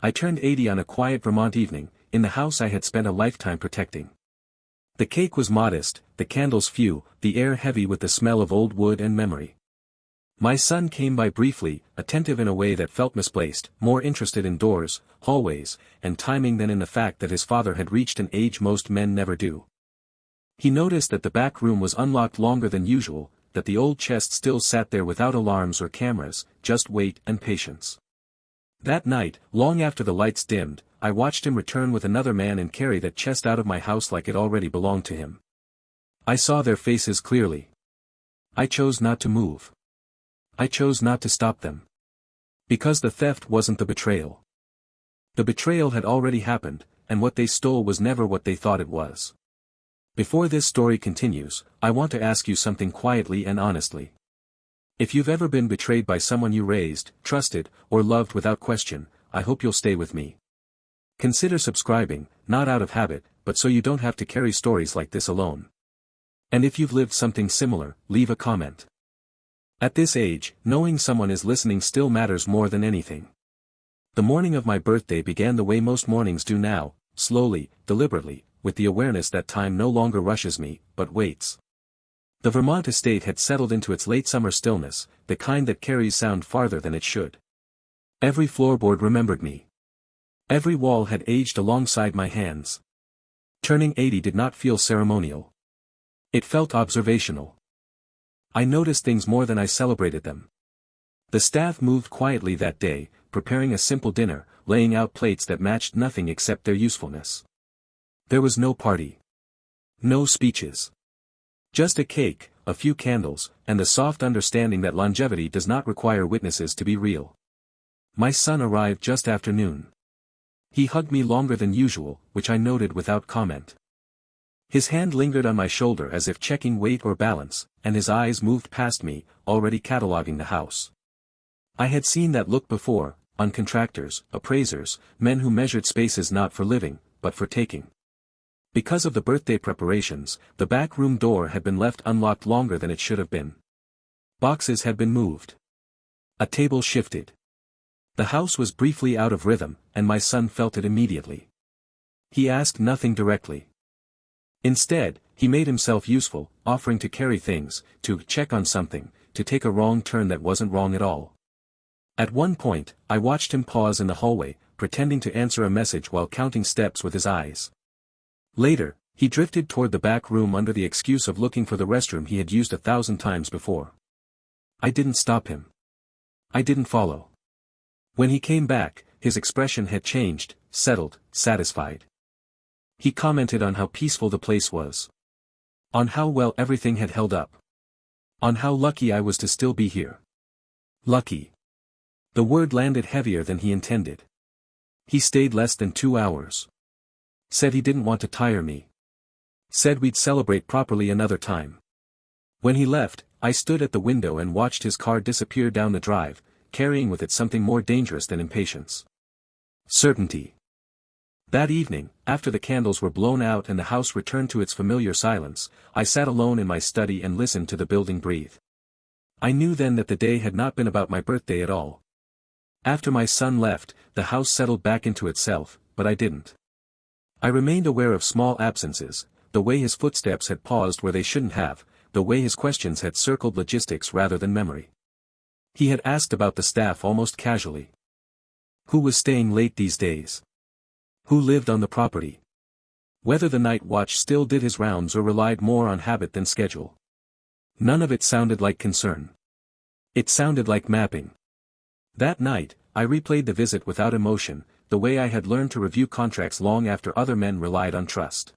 I turned 80 on a quiet Vermont evening, in the house I had spent a lifetime protecting. The cake was modest, the candles few, the air heavy with the smell of old wood and memory. My son came by briefly, attentive in a way that felt misplaced, more interested in doors, hallways, and timing than in the fact that his father had reached an age most men never do. He noticed that the back room was unlocked longer than usual, that the old chest still sat there without alarms or cameras, just weight and patience. That night, long after the lights dimmed, I watched him return with another man and carry that chest out of my house like it already belonged to him. I saw their faces clearly. I chose not to move. I chose not to stop them. Because the theft wasn't the betrayal. The betrayal had already happened, and what they stole was never what they thought it was. Before this story continues, I want to ask you something quietly and honestly. If you've ever been betrayed by someone you raised, trusted, or loved without question, I hope you'll stay with me. Consider subscribing, not out of habit, but so you don't have to carry stories like this alone. And if you've lived something similar, leave a comment. At this age, knowing someone is listening still matters more than anything. The morning of my birthday began the way most mornings do now, slowly, deliberately, with the awareness that time no longer rushes me, but waits. The Vermont estate had settled into its late summer stillness, the kind that carries sound farther than it should. Every floorboard remembered me. Every wall had aged alongside my hands. Turning 80 did not feel ceremonial. It felt observational. I noticed things more than I celebrated them. The staff moved quietly that day, preparing a simple dinner, laying out plates that matched nothing except their usefulness. There was no party. No speeches. Just a cake, a few candles, and the soft understanding that longevity does not require witnesses to be real. My son arrived just after noon. He hugged me longer than usual, which I noted without comment. His hand lingered on my shoulder as if checking weight or balance, and his eyes moved past me, already cataloging the house. I had seen that look before, on contractors, appraisers, men who measured spaces not for living, but for taking. Because of the birthday preparations, the back room door had been left unlocked longer than it should have been. Boxes had been moved. A table shifted. The house was briefly out of rhythm, and my son felt it immediately. He asked nothing directly. Instead, he made himself useful, offering to carry things, to check on something, to take a wrong turn that wasn't wrong at all. At one point, I watched him pause in the hallway, pretending to answer a message while counting steps with his eyes. Later, he drifted toward the back room under the excuse of looking for the restroom he had used 1,000 times before. I didn't stop him. I didn't follow. When he came back, his expression had changed, settled, satisfied. He commented on how peaceful the place was. On how well everything had held up. On how lucky I was to still be here. Lucky. The word landed heavier than he intended. He stayed less than 2 hours. Said he didn't want to tire me. Said we'd celebrate properly another time. When he left, I stood at the window and watched his car disappear down the drive, carrying with it something more dangerous than impatience. Certainty. That evening, after the candles were blown out and the house returned to its familiar silence, I sat alone in my study and listened to the building breathe. I knew then that the day had not been about my birthday at all. After my son left, the house settled back into itself, but I didn't. I remained aware of small absences, the way his footsteps had paused where they shouldn't have, the way his questions had circled logistics rather than memory. He had asked about the staff almost casually. Who was staying late these days? Who lived on the property? Whether the night watch still did his rounds or relied more on habit than schedule. None of it sounded like concern. It sounded like mapping. That night, I replayed the visit without emotion, the way I had learned to review contracts long after other men relied on trust.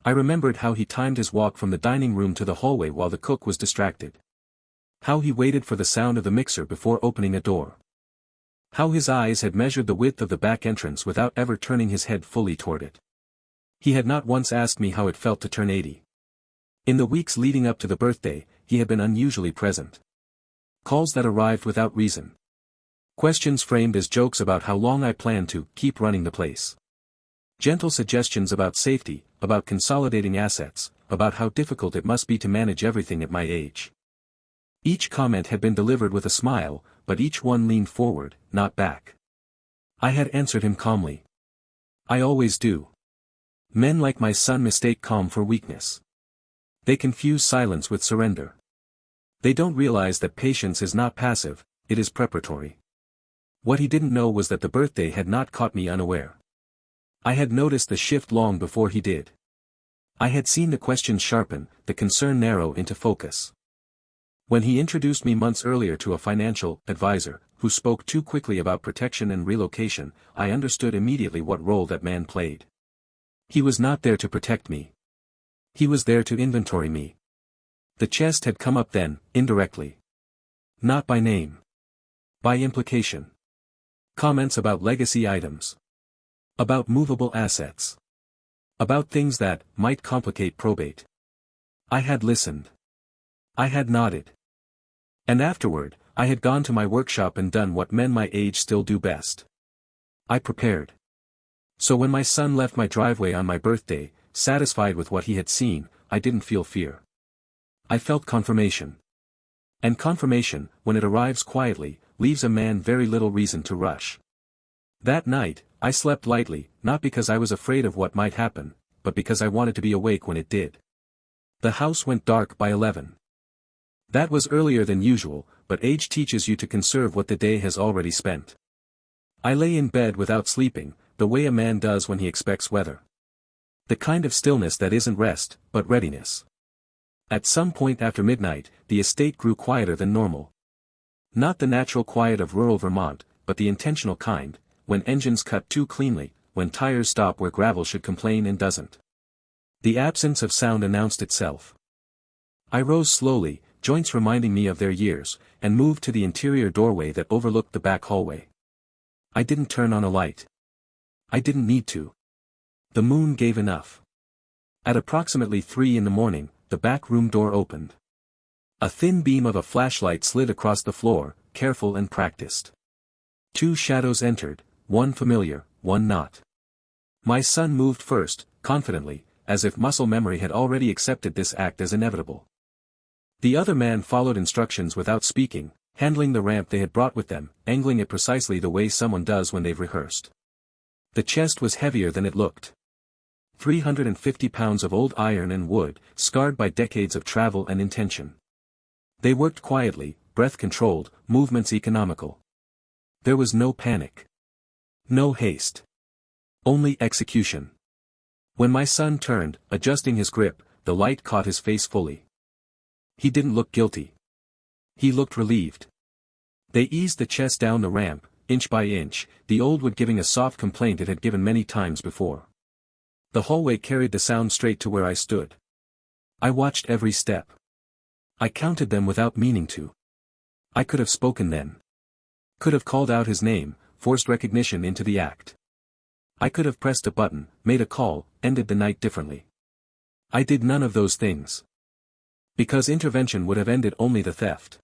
I remembered how he timed his walk from the dining room to the hallway while the cook was distracted. How he waited for the sound of the mixer before opening a door. How his eyes had measured the width of the back entrance without ever turning his head fully toward it. He had not once asked me how it felt to turn 80. In the weeks leading up to the birthday, he had been unusually present. Calls that arrived without reason. Questions framed as jokes about how long I planned to keep running the place. Gentle suggestions about safety, about consolidating assets, about how difficult it must be to manage everything at my age. Each comment had been delivered with a smile, but each one leaned forward, not back. I had answered him calmly. I always do. Men like my son mistake calm for weakness. They confuse silence with surrender. They don't realize that patience is not passive, it is preparatory. What he didn't know was that the birthday had not caught me unaware. I had noticed the shift long before he did. I had seen the questions sharpen, the concern narrow into focus. When he introduced me months earlier to a financial advisor, who spoke too quickly about protection and relocation, I understood immediately what role that man played. He was not there to protect me. He was there to inventory me. The chest had come up then, indirectly. Not by name. By implication. Comments about legacy items. About movable assets. About things that might complicate probate. I had listened. I had nodded. And afterward, I had gone to my workshop and done what men my age still do best. I prepared. So when my son left my driveway on my birthday, satisfied with what he had seen, I didn't feel fear. I felt confirmation. And confirmation, when it arrives quietly, leaves a man very little reason to rush. That night, I slept lightly, not because I was afraid of what might happen, but because I wanted to be awake when it did. The house went dark by 11. That was earlier than usual, but age teaches you to conserve what the day has already spent. I lay in bed without sleeping, the way a man does when he expects weather. The kind of stillness that isn't rest, but readiness. At some point after midnight, the estate grew quieter than normal. Not the natural quiet of rural Vermont, but the intentional kind, when engines cut too cleanly, when tires stop where gravel should complain and doesn't. The absence of sound announced itself. I rose slowly, joints reminding me of their years, and moved to the interior doorway that overlooked the back hallway. I didn't turn on a light. I didn't need to. The moon gave enough. At approximately 3 in the morning, the back room door opened. A thin beam of a flashlight slid across the floor, careful and practiced. 2 shadows entered, one familiar, one not. My son moved first, confidently, as if muscle memory had already accepted this act as inevitable. The other man followed instructions without speaking, handling the ramp they had brought with them, angling it precisely the way someone does when they've rehearsed. The chest was heavier than it looked. 350 pounds of old iron and wood, scarred by decades of travel and intention. They worked quietly, breath controlled, movements economical. There was no panic. No haste. Only execution. When my son turned, adjusting his grip, the light caught his face fully. He didn't look guilty. He looked relieved. They eased the chest down the ramp, inch by inch, the old wood giving a soft complaint it had given many times before. The hallway carried the sound straight to where I stood. I watched every step. I counted them without meaning to. I could have spoken then. Could have called out his name, forced recognition into the act. I could have pressed a button, made a call, ended the night differently. I did none of those things. Because intervention would have ended only the theft.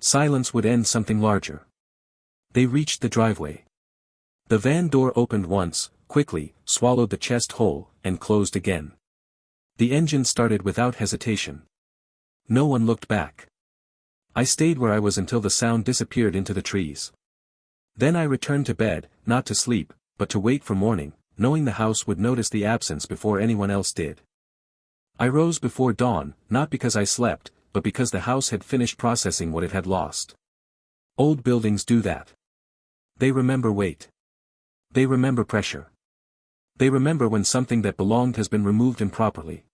Silence would end something larger. They reached the driveway. The van door opened once, quickly, swallowed the chest whole, and closed again. The engine started without hesitation. No one looked back. I stayed where I was until the sound disappeared into the trees. Then I returned to bed, not to sleep, but to wait for morning, knowing the house would notice the absence before anyone else did. I rose before dawn, not because I slept, but because the house had finished processing what it had lost. Old buildings do that. They remember weight. They remember pressure. They remember when something that belonged has been removed improperly.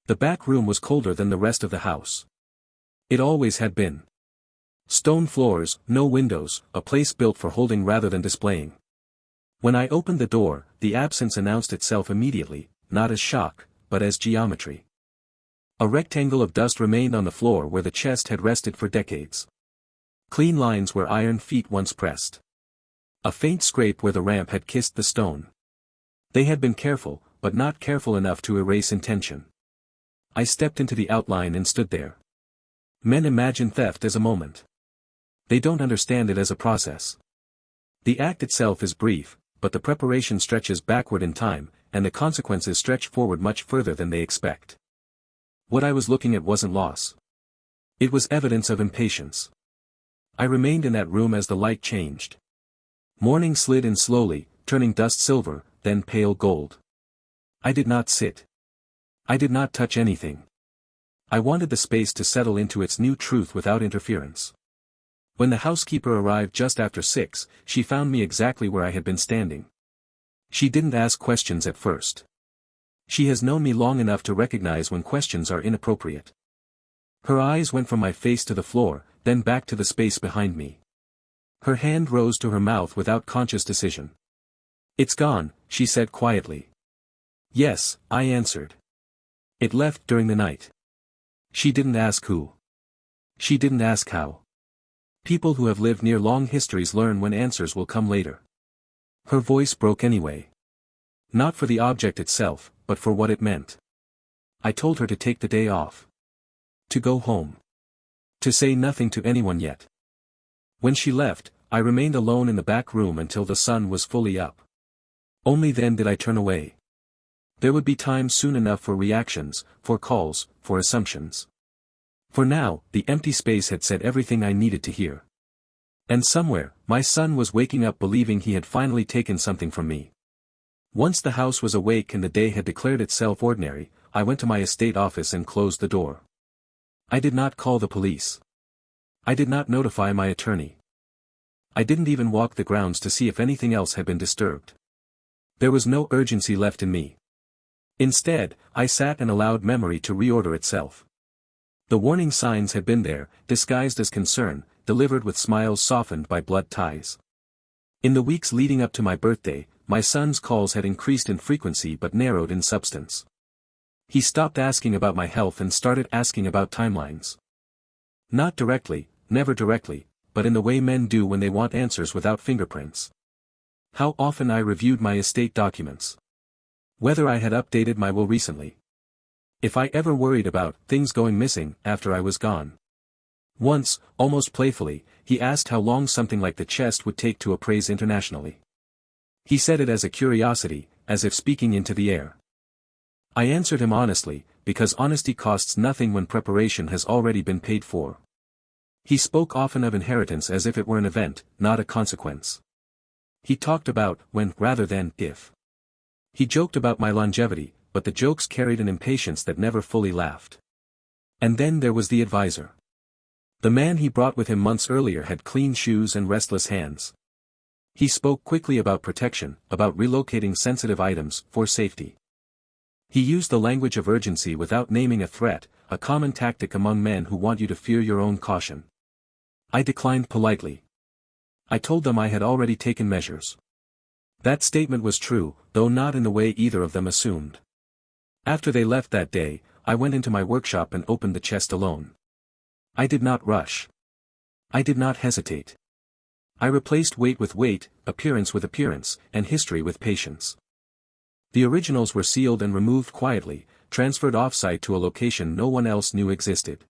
The back room was colder than the rest of the house. It always had been. Stone floors, no windows, a place built for holding rather than displaying. When I opened the door, the absence announced itself immediately, not as shock, but as geometry. A rectangle of dust remained on the floor where the chest had rested for decades. Clean lines where iron feet once pressed. A faint scrape where the ramp had kissed the stone. They had been careful, but not careful enough to erase intention. I stepped into the outline and stood there. Men imagine theft as a moment. They don't understand it as a process. The act itself is brief, but the preparation stretches backward in time, and the consequences stretch forward much further than they expect. What I was looking at wasn't loss. It was evidence of impatience. I remained in that room as the light changed. Morning slid in slowly, turning dust silver, then pale gold. I did not sit. I did not touch anything. I wanted the space to settle into its new truth without interference. When the housekeeper arrived just after 6, she found me exactly where I had been standing. She didn't ask questions at first. She has known me long enough to recognize when questions are inappropriate. Her eyes went from my face to the floor, then back to the space behind me. Her hand rose to her mouth without conscious decision. "It's gone," she said quietly. "Yes," I answered. "It left during the night." She didn't ask who. She didn't ask how. People who have lived near long histories learn when answers will come later. Her voice broke anyway. Not for the object itself, but for what it meant. I told her to take the day off. To go home. To say nothing to anyone yet. When she left, I remained alone in the back room until the sun was fully up. Only then did I turn away. There would be time soon enough for reactions, for calls, for assumptions. For now, the empty space had said everything I needed to hear. And somewhere, my son was waking up believing he had finally taken something from me. Once the house was awake and the day had declared itself ordinary, I went to my estate office and closed the door. I did not call the police. I did not notify my attorney. I didn't even walk the grounds to see if anything else had been disturbed. There was no urgency left in me. Instead, I sat and allowed memory to reorder itself. The warning signs had been there, disguised as concern, delivered with smiles softened by blood ties. In the weeks leading up to my birthday, my son's calls had increased in frequency but narrowed in substance. He stopped asking about my health and started asking about timelines. Not directly, never directly, but in the way men do when they want answers without fingerprints. How often I reviewed my estate documents. Whether I had updated my will recently. If I ever worried about things going missing after I was gone. Once, almost playfully, he asked how long something like the chest would take to appraise internationally. He said it as a curiosity, as if speaking into the air. I answered him honestly, because honesty costs nothing when preparation has already been paid for. He spoke often of inheritance as if it were an event, not a consequence. He talked about when rather than if. He joked about my longevity, but the jokes carried an impatience that never fully laughed. And then there was the advisor. The man he brought with him months earlier had clean shoes and restless hands. He spoke quickly about protection, about relocating sensitive items, for safety. He used the language of urgency without naming a threat, a common tactic among men who want you to fear your own caution. I declined politely. I told them I had already taken measures. That statement was true, though not in the way either of them assumed. After they left that day, I went into my workshop and opened the chest alone. I did not rush. I did not hesitate. I replaced weight with weight, appearance with appearance, and history with patience. The originals were sealed and removed quietly, transferred off-site to a location no one else knew existed.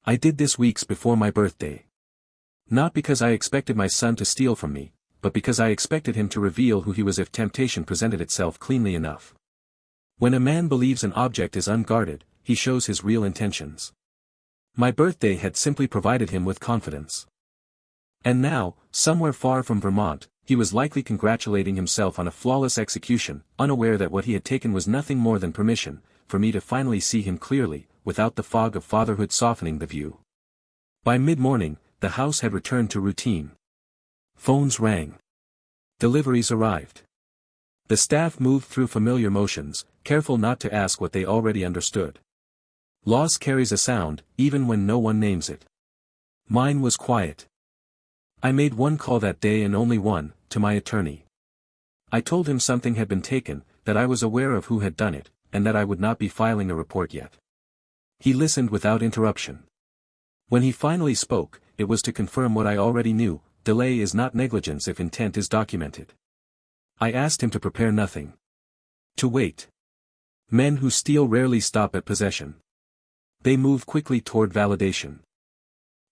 I did this weeks before my birthday. Not because I expected my son to steal from me, but because I expected him to reveal who he was if temptation presented itself cleanly enough. When a man believes an object is unguarded, he shows his real intentions. My birthday had simply provided him with confidence. And now, somewhere far from Vermont, he was likely congratulating himself on a flawless execution, unaware that what he had taken was nothing more than permission, for me to finally see him clearly, without the fog of fatherhood softening the view. By mid-morning, the house had returned to routine. Phones rang. Deliveries arrived. The staff moved through familiar motions, careful not to ask what they already understood. Loss carries a sound, even when no one names it. Mine was quiet. I made one call that day and only one, to my attorney. I told him something had been taken, that I was aware of who had done it, and that I would not be filing a report yet. He listened without interruption. When he finally spoke, it was to confirm what I already knew: delay is not negligence if intent is documented. I asked him to prepare nothing. To wait. Men who steal rarely stop at possession. They move quickly toward validation.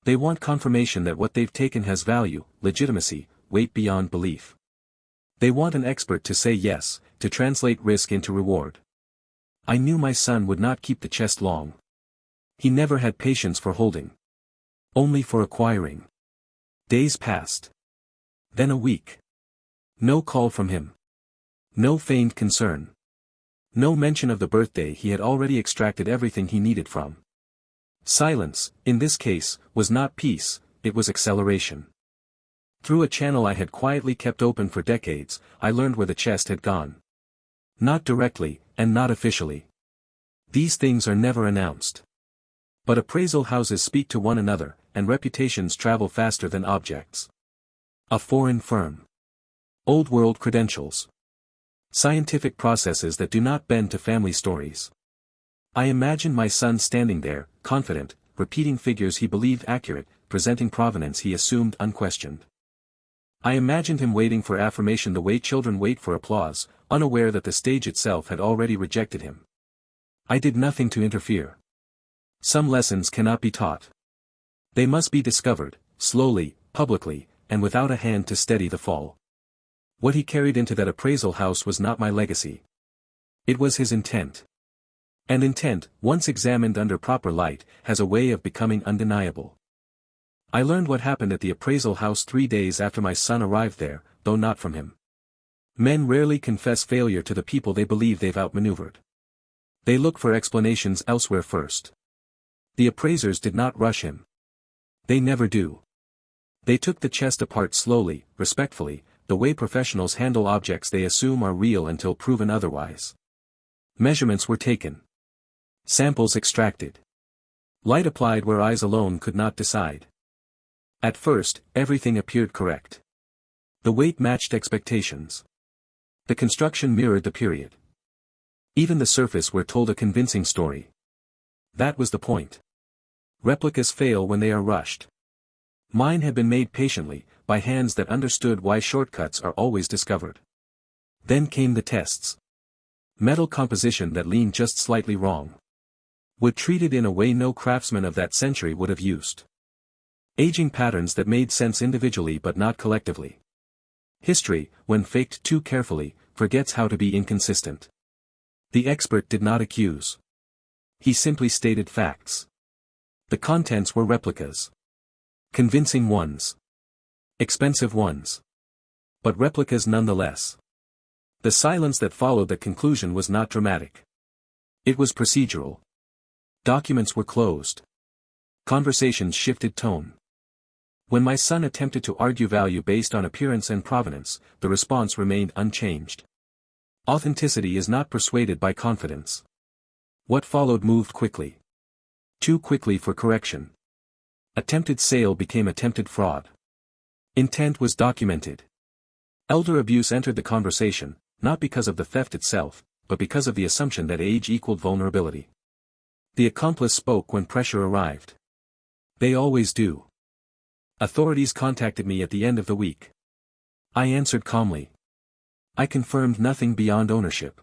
They want confirmation that what they've taken has value, legitimacy, weight beyond belief. They want an expert to say yes, to translate risk into reward. I knew my son would not keep the chest long. He never had patience for holding. Only for acquiring. Days passed. Then a week. No call from him. No feigned concern. No mention of the birthday he had already extracted everything he needed from. Silence, in this case, was not peace, it was acceleration. Through a channel I had quietly kept open for decades, I learned where the chest had gone. Not directly, and not officially. These things are never announced. But appraisal houses speak to one another, and reputations travel faster than objects. A foreign firm. Old world credentials. Scientific processes that do not bend to family stories. I imagined my son standing there, confident, repeating figures he believed accurate, presenting provenance he assumed unquestioned. I imagined him waiting for affirmation the way children wait for applause, unaware that the stage itself had already rejected him. I did nothing to interfere. Some lessons cannot be taught. They must be discovered, slowly, publicly, and without a hand to steady the fall. What he carried into that appraisal house was not my legacy. It was his intent. And intent, once examined under proper light, has a way of becoming undeniable. I learned what happened at the appraisal house 3 days after my son arrived there, though not from him. Men rarely confess failure to the people they believe they've outmaneuvered. They look for explanations elsewhere first. The appraisers did not rush him. They never do. They took the chest apart slowly, respectfully, the way professionals handle objects they assume are real until proven otherwise. Measurements were taken. Samples extracted. Light applied where eyes alone could not decide. At first, everything appeared correct. The weight matched expectations. The construction mirrored the period. Even the surface were told a convincing story. That was the point. Replicas fail when they are rushed. Mine had been made patiently, by hands that understood why shortcuts are always discovered. Then came the tests. Metal composition that leaned just slightly wrong. Wood treated in a way no craftsman of that century would have used. Aging patterns that made sense individually but not collectively. History, when faked too carefully, forgets how to be inconsistent. The expert did not accuse. He simply stated facts. The contents were replicas. Convincing ones. Expensive ones. But replicas nonetheless. The silence that followed the conclusion was not dramatic. It was procedural. Documents were closed. Conversations shifted tone. When my son attempted to argue value based on appearance and provenance, the response remained unchanged. Authenticity is not persuaded by confidence. What followed moved quickly. Too quickly for correction. Attempted sale became attempted fraud. Intent was documented. Elder abuse entered the conversation, not because of the theft itself, but because of the assumption that age equaled vulnerability. The accomplice spoke when pressure arrived. They always do. Authorities contacted me at the end of the week. I answered calmly. I confirmed nothing beyond ownership.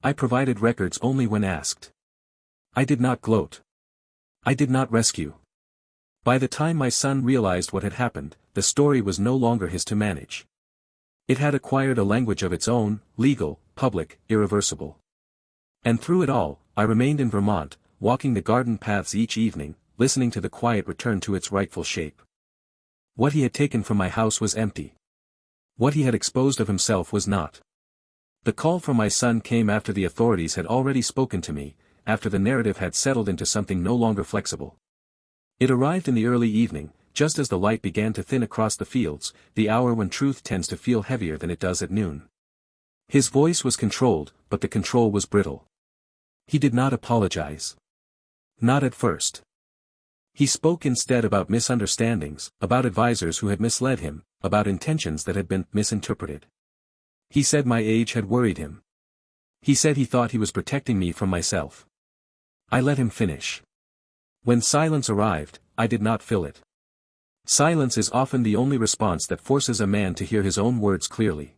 I provided records only when asked. I did not gloat. I did not rescue. By the time my son realized what had happened, the story was no longer his to manage. It had acquired a language of its own, legal, public, irreversible. And through it all, I remained in Vermont, walking the garden paths each evening, listening to the quiet return to its rightful shape. What he had taken from my house was empty. What he had exposed of himself was not. The call from my son came after the authorities had already spoken to me, after the narrative had settled into something no longer flexible. It arrived in the early evening, just as the light began to thin across the fields, the hour when truth tends to feel heavier than it does at noon. His voice was controlled, but the control was brittle. He did not apologize. Not at first. He spoke instead about misunderstandings, about advisors who had misled him, about intentions that had been misinterpreted. He said my age had worried him. He said he thought he was protecting me from myself. I let him finish. When silence arrived, I did not fill it. Silence is often the only response that forces a man to hear his own words clearly.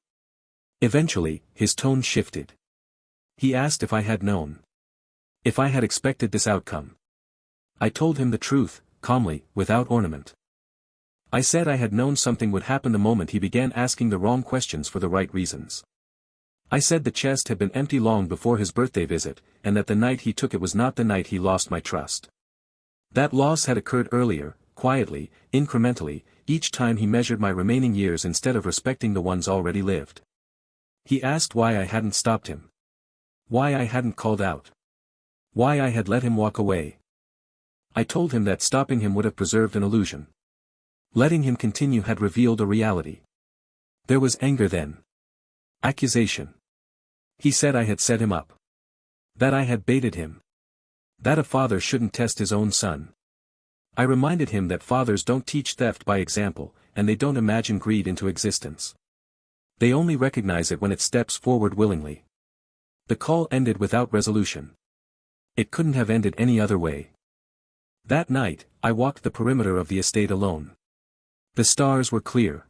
Eventually, his tone shifted. He asked if I had known. If I had expected this outcome. I told him the truth, calmly, without ornament. I said I had known something would happen the moment he began asking the wrong questions for the right reasons. I said the chest had been empty long before his birthday visit, and that the night he took it was not the night he lost my trust. That loss had occurred earlier, quietly, incrementally, each time he measured my remaining years instead of respecting the ones already lived. He asked why I hadn't stopped him. Why I hadn't called out. Why I had let him walk away. I told him that stopping him would have preserved an illusion. Letting him continue had revealed a reality. There was anger then. Accusation. He said I had set him up. That I had baited him. That a father shouldn't test his own son. I reminded him that fathers don't teach theft by example, and they don't imagine greed into existence. They only recognize it when it steps forward willingly. The call ended without resolution. It couldn't have ended any other way. That night, I walked the perimeter of the estate alone. The stars were clear.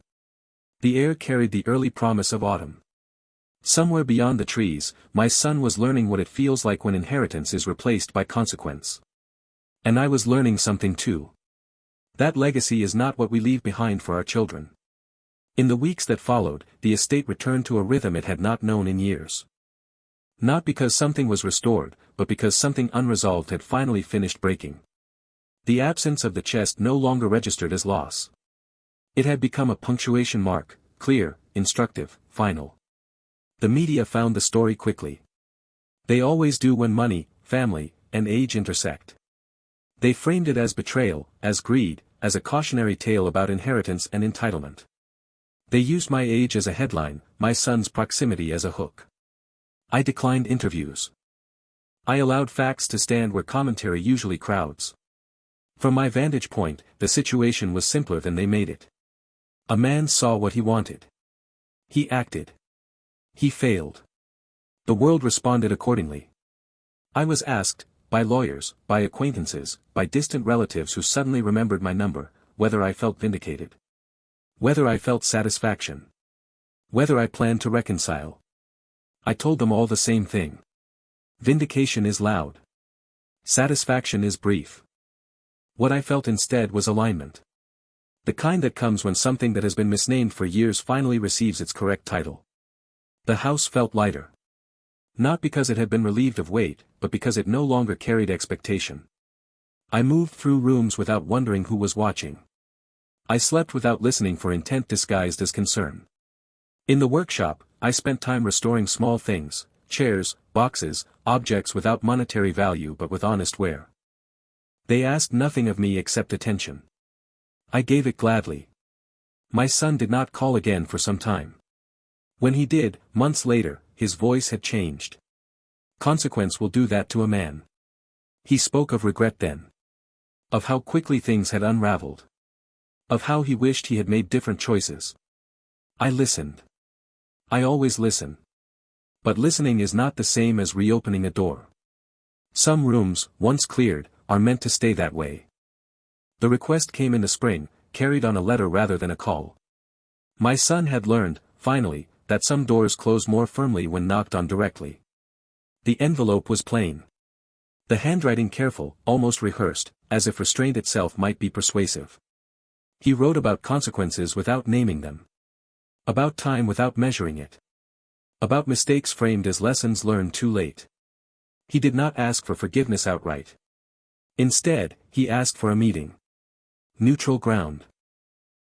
The air carried the early promise of autumn. Somewhere beyond the trees, my son was learning what it feels like when inheritance is replaced by consequence. And I was learning something too. That legacy is not what we leave behind for our children. In the weeks that followed, the estate returned to a rhythm it had not known in years. Not because something was restored, but because something unresolved had finally finished breaking. The absence of the chest no longer registered as loss. It had become a punctuation mark, clear, instructive, final. The media found the story quickly. They always do when money, family, and age intersect. They framed it as betrayal, as greed, as a cautionary tale about inheritance and entitlement. They used my age as a headline, my son's proximity as a hook. I declined interviews. I allowed facts to stand where commentary usually crowds. From my vantage point, the situation was simpler than they made it. A man saw what he wanted. He acted. He failed. The world responded accordingly. I was asked, by lawyers, by acquaintances, by distant relatives who suddenly remembered my number, whether I felt vindicated. Whether I felt satisfaction. Whether I planned to reconcile. I told them all the same thing. Vindication is loud. Satisfaction is brief. What I felt instead was alignment. The kind that comes when something that has been misnamed for years finally receives its correct title. The house felt lighter. Not because it had been relieved of weight, but because it no longer carried expectation. I moved through rooms without wondering who was watching. I slept without listening for intent disguised as concern. In the workshop, I spent time restoring small things, chairs, boxes, objects without monetary value but with honest wear. They asked nothing of me except attention. I gave it gladly. My son did not call again for some time. When he did, months later, his voice had changed. Consequence will do that to a man. He spoke of regret then. Of how quickly things had unraveled. Of how he wished he had made different choices. I listened. I always listen. But listening is not the same as reopening a door. Some rooms, once cleared, are meant to stay that way. The request came in the spring, carried on a letter rather than a call. My son had learned, finally, that some doors close more firmly when knocked on directly. The envelope was plain. The handwriting careful, almost rehearsed, as if restraint itself might be persuasive. He wrote about consequences without naming them. About time without measuring it. About mistakes framed as lessons learned too late. He did not ask for forgiveness outright. Instead, he asked for a meeting. Neutral ground.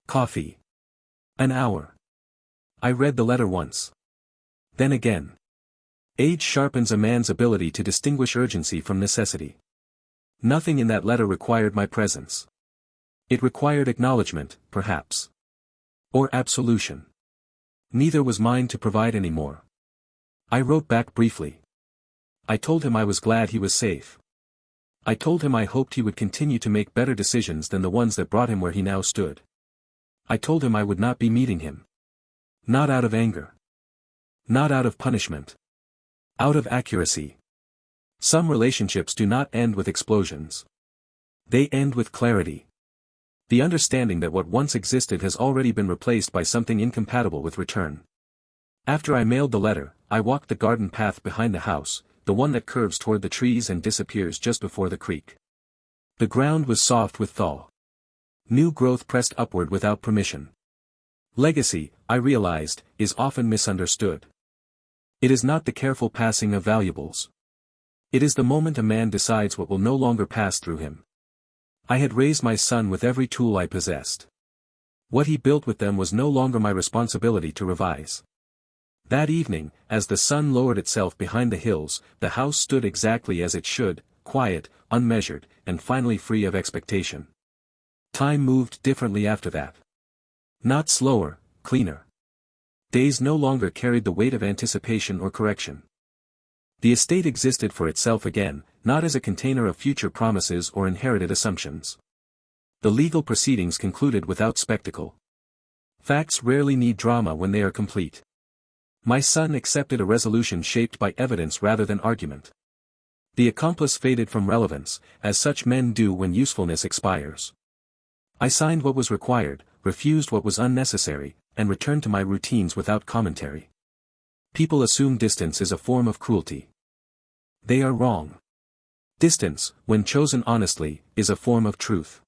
Coffee. An hour. I read the letter once. Then again. Age sharpens a man's ability to distinguish urgency from necessity. Nothing in that letter required my presence. It required acknowledgement, perhaps. Or absolution. Neither was mine to provide any more. I wrote back briefly. I told him I was glad he was safe. I told him I hoped he would continue to make better decisions than the ones that brought him where he now stood. I told him I would not be meeting him. Not out of anger. Not out of punishment. Out of accuracy. Some relationships do not end with explosions. They end with clarity. The understanding that what once existed has already been replaced by something incompatible with return. After I mailed the letter, I walked the garden path behind the house, the one that curves toward the trees and disappears just before the creek. The ground was soft with thaw. New growth pressed upward without permission. Legacy, I realized, is often misunderstood. It is not the careful passing of valuables. It is the moment a man decides what will no longer pass through him. I had raised my son with every tool I possessed. What he built with them was no longer my responsibility to revise. That evening, as the sun lowered itself behind the hills, the house stood exactly as it should, quiet, unmeasured, and finally free of expectation. Time moved differently after that. Not slower, cleaner. Days no longer carried the weight of anticipation or correction. The estate existed for itself again, not as a container of future promises or inherited assumptions. The legal proceedings concluded without spectacle. Facts rarely need drama when they are complete. My son accepted a resolution shaped by evidence rather than argument. The accomplice faded from relevance, as such men do when usefulness expires. I signed what was required, refused what was unnecessary, and returned to my routines without commentary. People assume distance is a form of cruelty. They are wrong. Distance, when chosen honestly, is a form of truth.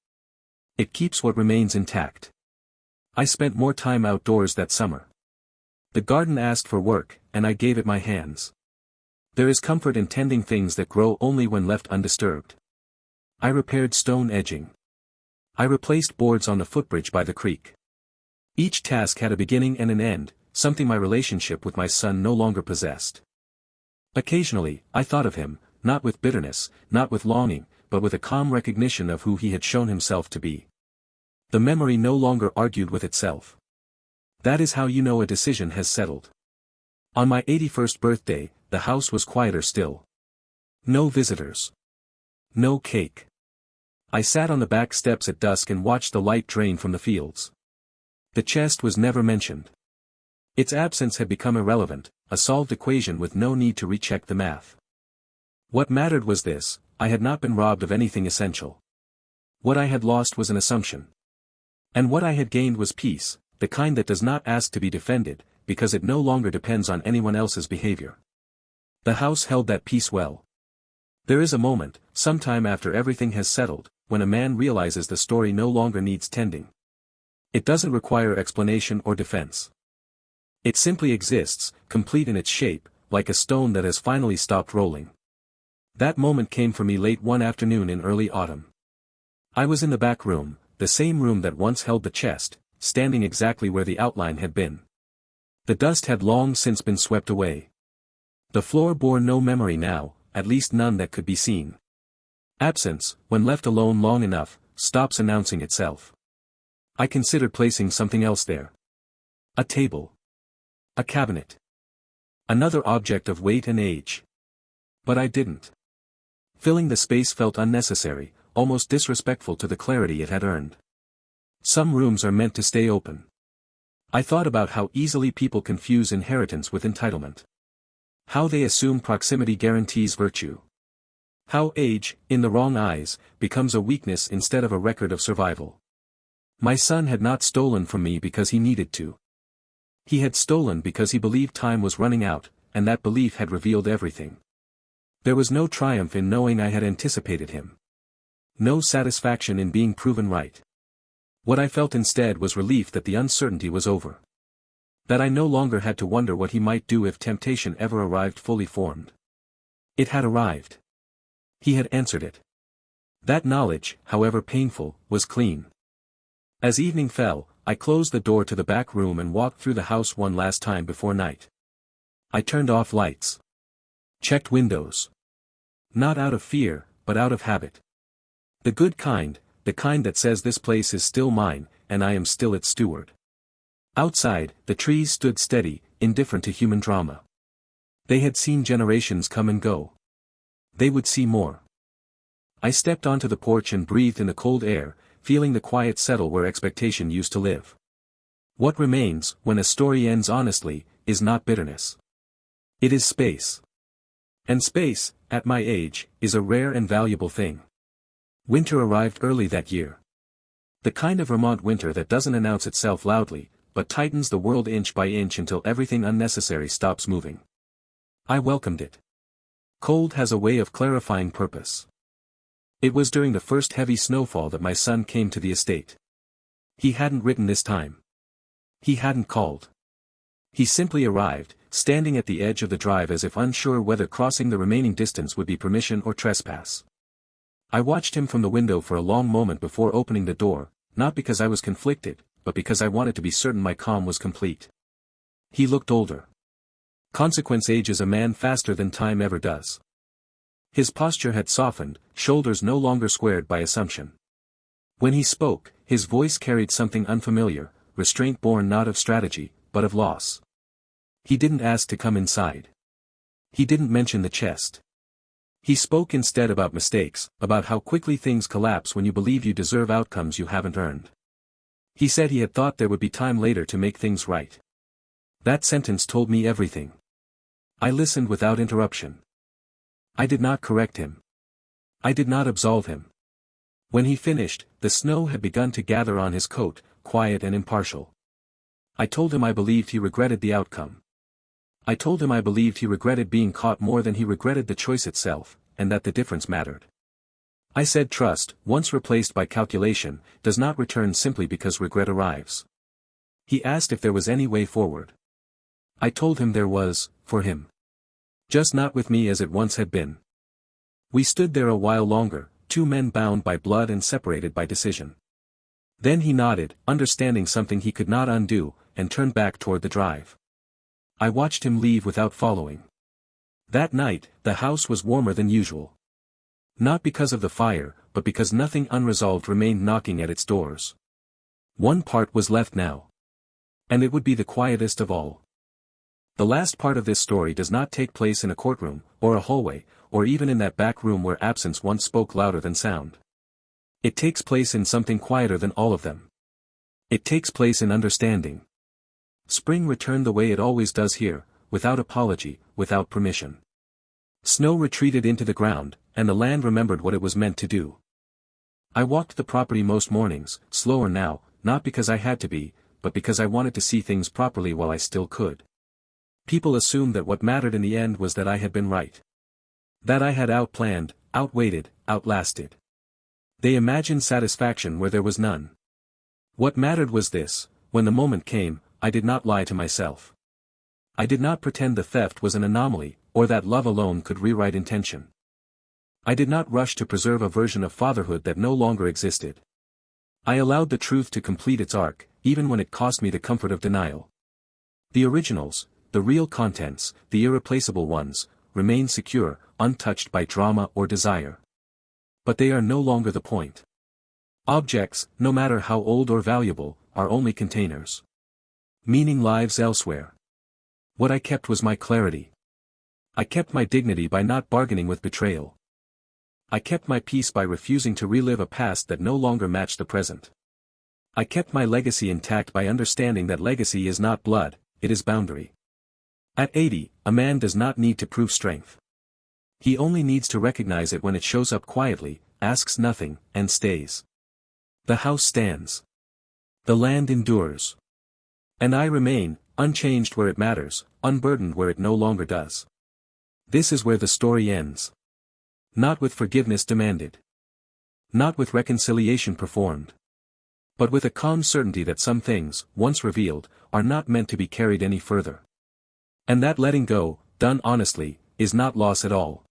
It keeps what remains intact. I spent more time outdoors that summer. The garden asked for work, and I gave it my hands. There is comfort in tending things that grow only when left undisturbed. I repaired stone edging. I replaced boards on the footbridge by the creek. Each task had a beginning and an end, something my relationship with my son no longer possessed. Occasionally, I thought of him, not with bitterness, not with longing, but with a calm recognition of who he had shown himself to be. The memory no longer argued with itself. That is how you know a decision has settled. On my 81st birthday, the house was quieter still. No visitors. No cake. I sat on the back steps at dusk and watched the light drain from the fields. The chest was never mentioned. Its absence had become irrelevant, a solved equation with no need to recheck the math. What mattered was this: I had not been robbed of anything essential. What I had lost was an assumption. And what I had gained was peace, the kind that does not ask to be defended, because it no longer depends on anyone else's behavior. The house held that peace well. There is a moment, sometime after everything has settled, when a man realizes the story no longer needs tending. It doesn't require explanation or defense. It simply exists, complete in its shape, like a stone that has finally stopped rolling. That moment came for me late one afternoon in early autumn. I was in the back room, the same room that once held the chest, standing exactly where the outline had been. The dust had long since been swept away. The floor bore no memory now, at least none that could be seen. Absence, when left alone long enough, stops announcing itself. I considered placing something else there. A table. A cabinet. Another object of weight and age. But I didn't. Filling the space felt unnecessary, almost disrespectful to the clarity it had earned. Some rooms are meant to stay open. I thought about how easily people confuse inheritance with entitlement. How they assume proximity guarantees virtue. How age, in the wrong eyes, becomes a weakness instead of a record of survival. My son had not stolen from me because he needed to. He had stolen because he believed time was running out, and that belief had revealed everything. There was no triumph in knowing I had anticipated him. No satisfaction in being proven right. What I felt instead was relief that the uncertainty was over. That I no longer had to wonder what he might do if temptation ever arrived fully formed. It had arrived. He had answered it. That knowledge, however painful, was clean. As evening fell, I closed the door to the back room and walked through the house one last time before night. I turned off lights. Checked windows. Not out of fear, but out of habit. The good kind, the kind that says this place is still mine, and I am still its steward. Outside, the trees stood steady, indifferent to human drama. They had seen generations come and go. They would see more. I stepped onto the porch and breathed in the cold air, feeling the quiet settle where expectation used to live. What remains, when a story ends honestly, is not bitterness. It is space. And space, at my age, is a rare and valuable thing. Winter arrived early that year. The kind of Vermont winter that doesn't announce itself loudly, but tightens the world inch by inch until everything unnecessary stops moving. I welcomed it. Cold has a way of clarifying purpose. It was during the first heavy snowfall that my son came to the estate. He hadn't written this time. He hadn't called. He simply arrived, standing at the edge of the drive as if unsure whether crossing the remaining distance would be permission or trespass. I watched him from the window for a long moment before opening the door, not because I was conflicted, but because I wanted to be certain my calm was complete. He looked older. Consequence ages a man faster than time ever does. His posture had softened, shoulders no longer squared by assumption. When he spoke, his voice carried something unfamiliar, restraint born not of strategy, but of loss. He didn't ask to come inside. He didn't mention the chest. He spoke instead about mistakes, about how quickly things collapse when you believe you deserve outcomes you haven't earned. He said he had thought there would be time later to make things right. That sentence told me everything. I listened without interruption. I did not correct him. I did not absolve him. When he finished, the snow had begun to gather on his coat, quiet and impartial. I told him I believed he regretted the outcome. I told him I believed he regretted being caught more than he regretted the choice itself, and that the difference mattered. I said trust, once replaced by calculation, does not return simply because regret arrives. He asked if there was any way forward. I told him there was, for him. Just not with me as it once had been. We stood there a while longer, two men bound by blood and separated by decision. Then he nodded, understanding something he could not undo, and turned back toward the drive. I watched him leave without following. That night, the house was warmer than usual. Not because of the fire, but because nothing unresolved remained knocking at its doors. One part was left now. And it would be the quietest of all. The last part of this story does not take place in a courtroom, or a hallway, or even in that back room where absence once spoke louder than sound. It takes place in something quieter than all of them. It takes place in understanding. Spring returned the way it always does here, without apology, without permission. Snow retreated into the ground, and the land remembered what it was meant to do. I walked the property most mornings, slower now, not because I had to be, but because I wanted to see things properly while I still could. People assumed that what mattered in the end was that I had been right. That I had outplanned, outwaited, outlasted. They imagined satisfaction where there was none. What mattered was this: when the moment came, I did not lie to myself. I did not pretend the theft was an anomaly, or that love alone could rewrite intention. I did not rush to preserve a version of fatherhood that no longer existed. I allowed the truth to complete its arc, even when it cost me the comfort of denial. The originals, the real contents, the irreplaceable ones, remain secure, untouched by drama or desire. But they are no longer the point. Objects, no matter how old or valuable, are only containers. Meaning lives elsewhere. What I kept was my clarity. I kept my dignity by not bargaining with betrayal. I kept my peace by refusing to relive a past that no longer matched the present. I kept my legacy intact by understanding that legacy is not blood, it is boundary. At 80, a man does not need to prove strength. He only needs to recognize it when it shows up quietly, asks nothing, and stays. The house stands. The land endures. And I remain, unchanged where it matters, unburdened where it no longer does. This is where the story ends. Not with forgiveness demanded. Not with reconciliation performed. But with a calm certainty that some things, once revealed, are not meant to be carried any further. And that letting go, done honestly, is not loss at all.